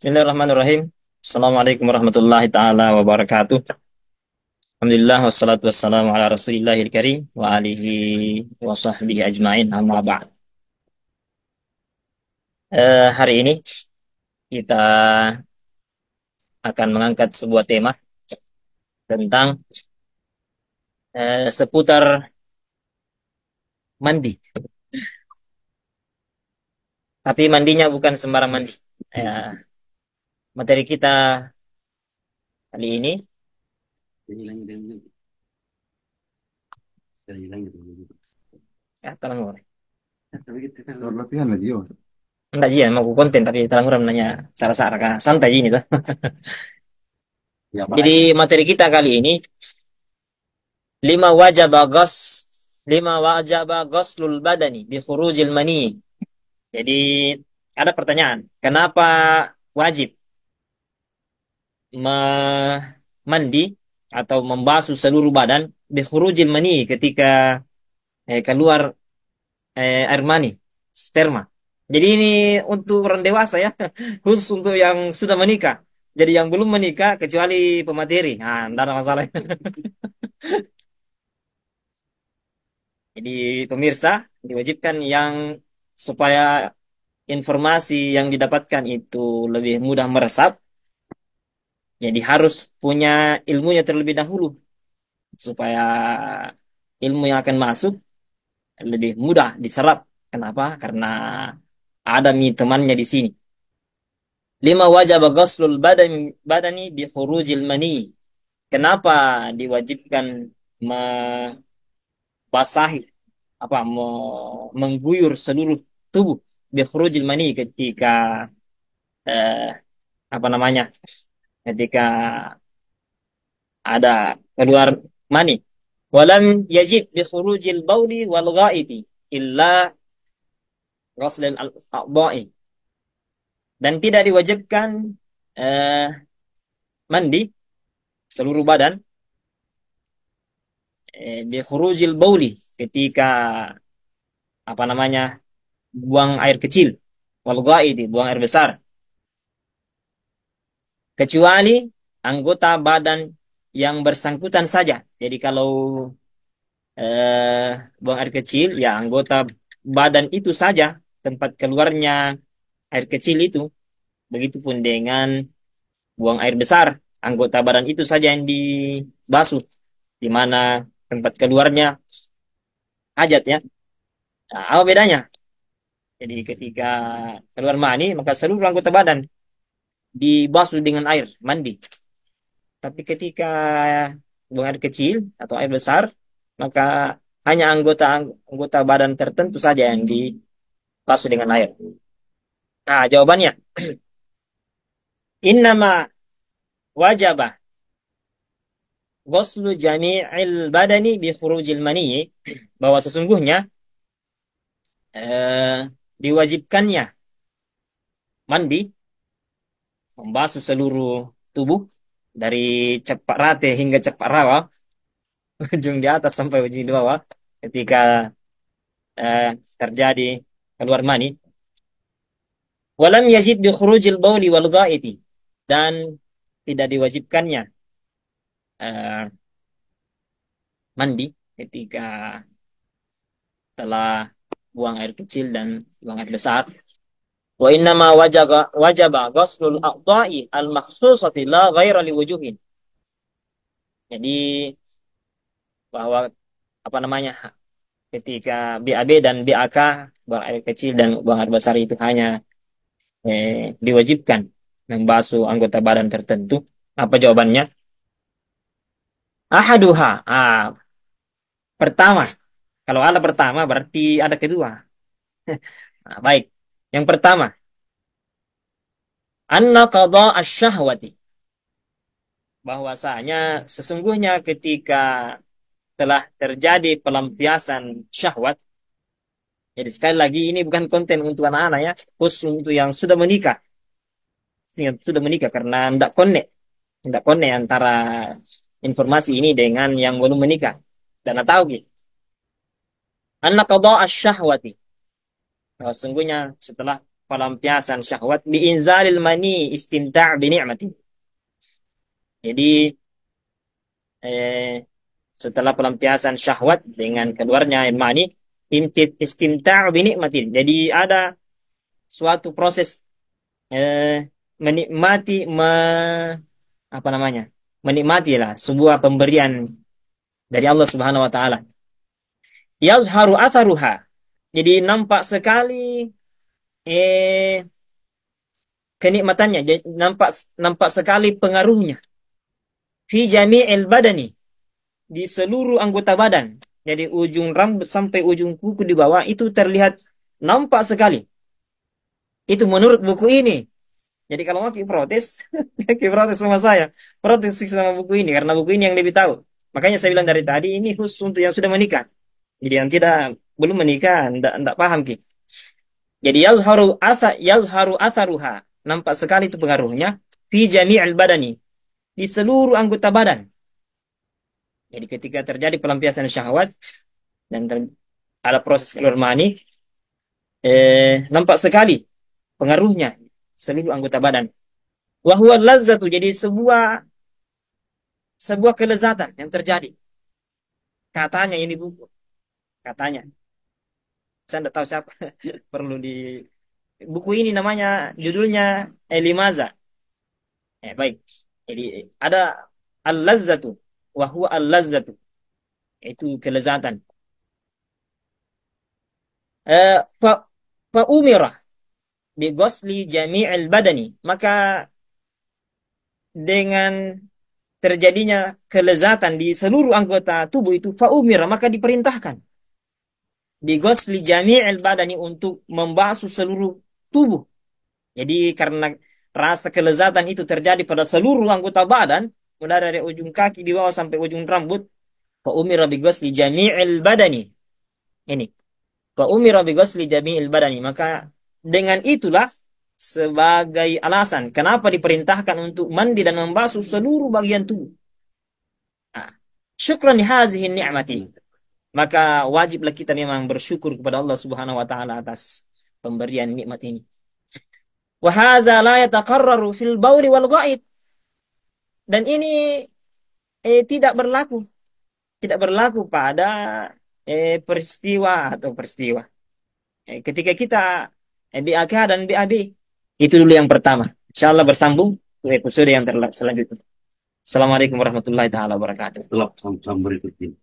Bismillahirrahmanirrahim. Assalamualaikum warahmatullahi taala wabarakatuh. Alhamdulillah wassalatu wassalamu ala Rasulillahil karim wa alihi wa sahbihi ajmain amma ba'd. Hari ini kita akan mengangkat sebuah tema tentang seputar mandi. Tapi mandinya bukan sembarang mandi. Eh, Materi kita kali ini ya talang orang. Latihan lagi yo. Enggak sih ya, mau aku konten tapi talang orang nanya cara-cara santai gini tuh. Ya Jadi baik. materi kita kali ini lima wajah bagos lima wajah ghuslul badani bi khurujil mani. Jadi ada pertanyaan, kenapa wajib mandi atau membasuh seluruh badan bi khurujil mani ketika keluar air mani, sperma. Jadi ini untuk orang dewasa ya, khusus untuk yang sudah menikah. Jadi yang belum menikah kecuali pemateri, nah, tidak ada masalah. Jadi pemirsa diwajibkan yang supaya informasi yang didapatkan itu lebih mudah meresap, jadi harus punya ilmunya terlebih dahulu supaya ilmu yang akan masuk lebih mudah diserap. Kenapa? Karena ada temannya di sini. Lima wajib ghuslul badani bi khurujil mani. Kenapa diwajibkan membasahi mengguyur seluruh tubuh bi khurujil mani ketika eh, apa namanya? Ketika ada keluar mani. Walam yajid bi khurujil bauli wal ghaiti illa ghusl al-a'dha'i. Dan tidak diwajibkan eh, mandi seluruh badan bi khurujil bauli ketika apa namanya? Buang air kecil wal ghaiti buang air besar, kecuali anggota badan yang bersangkutan saja. Jadi kalau buang air kecil ya anggota badan itu saja tempat keluarnya air kecil itu. Begitupun dengan buang air besar, anggota badan itu saja yang dibasuh, di mana tempat keluarnya hajat ya. Nah, apa bedanya? Jadi ketika keluar mani maka seluruh anggota badan dibasuh dengan air mandi. Tapi ketika buang air kecil atau air besar maka hanya anggota anggota badan tertentu saja yang dibasuh dengan air. Nah, jawabannya innama wajaba ghuslu jami'il badani bi khurujil mani, bahwa sesungguhnya diwajibkannya mandi membasuh seluruh tubuh dari cepak rate hingga cepak rawa ujung di atas sampai ujung di bawah ketika eh, terjadi keluar mani. Walam yazid bi khurujil bauli wal ghaiti, dan tidak diwajibkannya eh, mandi ketika telah buang air kecil dan buang air besar. Wa innama wajaba ghuslul a'dha'i al-makhsusati la ghaira liwujuhin. Jadi bahwa apa namanya, ketika BAB dan BAK, buang air kecil dan buang air besar, itu hanya diwajibkan membasuh anggota badan tertentu. Apa jawabannya? Ahaduha. Pertama. Kalau ada pertama berarti ada kedua. Nah, baik. Yang pertama, anna qadha asy-syahwati, bahwasanya sesungguhnya ketika telah terjadi pelampiasan syahwat. Jadi sekali lagi ini bukan konten untuk anak-anak ya, khusus untuk yang sudah menikah. Yang sudah menikah karena tidak connect antara informasi ini dengan yang belum menikah. Dan tahu gitu. Anna qadha asy-syahwati, bahwa sesungguhnya setelah pelampiasan syahwat biinzalil mani istimta' bi ni'mati. Jadi eh, setelah pelampiasan syahwat dengan keluarnya air mani istimta' bi ni'matin. Jadi ada suatu proses eh, menikmati apa namanya? Menikmatilah sebuah pemberian dari Allah Subhanahu wa taala. Yazharu atharuha. Jadi nampak sekali eh kenikmatannya, jadi nampak nampak sekali pengaruhnya fi jami'il badani, di seluruh anggota badan. Jadi ujung rambut sampai ujung kuku di bawah itu terlihat nampak sekali. Itu menurut buku ini. Jadi kalau mau protes, protes sama saya, protes sama buku ini karena buku ini yang lebih tahu. Makanya saya bilang dari tadi ini khusus untuk yang sudah menikah. Jadi yang tidak belum menikah, enggak paham ki. Jadi yazharu atharuha, nampak sekali itu pengaruhnya fi jami'il badani, di seluruh anggota badan. Jadi ketika terjadi pelampiasan syahwat dan ada proses keluar mani, nampak sekali pengaruhnya seluruh anggota badan. Wahwa lazzatu, jadi sebuah sebuah kelezatan yang terjadi. Katanya ini buku, katanya. Saya tidak tahu siapa. Perlu di buku ini namanya judulnya Elimaza. Baik. Jadi ada al-lazzatu wa huwa al-lazzatu, itu kelezatan. Fa umira bi ghusli jami'il badani, maka dengan terjadinya kelezatan di seluruh anggota tubuh itu fa umira, maka diperintahkan bi ghusli jami'il badani, untuk membasuh seluruh tubuh. Jadi karena rasa kelezatan itu terjadi pada seluruh anggota badan, mulai dari ujung kaki di bawah sampai ujung rambut, fa umira bi ghusli jami'il badani. Ini fa umira bi ghusli jami'il badani, maka dengan itulah sebagai alasan kenapa diperintahkan untuk mandi dan membasuh seluruh bagian tubuh. Nah, syukran li hazihi ni'mati, maka wajiblah kita memang bersyukur kepada Allah Subhanahu wa taala atas pemberian nikmat ini. Wa hadza la yataqarraru fil bauli wal ghaid, dan ini tidak berlaku pada peristiwa atau peristiwa ketika kita BAK dan BAB. Itu dulu yang pertama. Insyaallah bersambung ke episode yang selanjutnya. Assalamualaikum warahmatullahi taala wabarakatuh. Kelab sama berikutnya.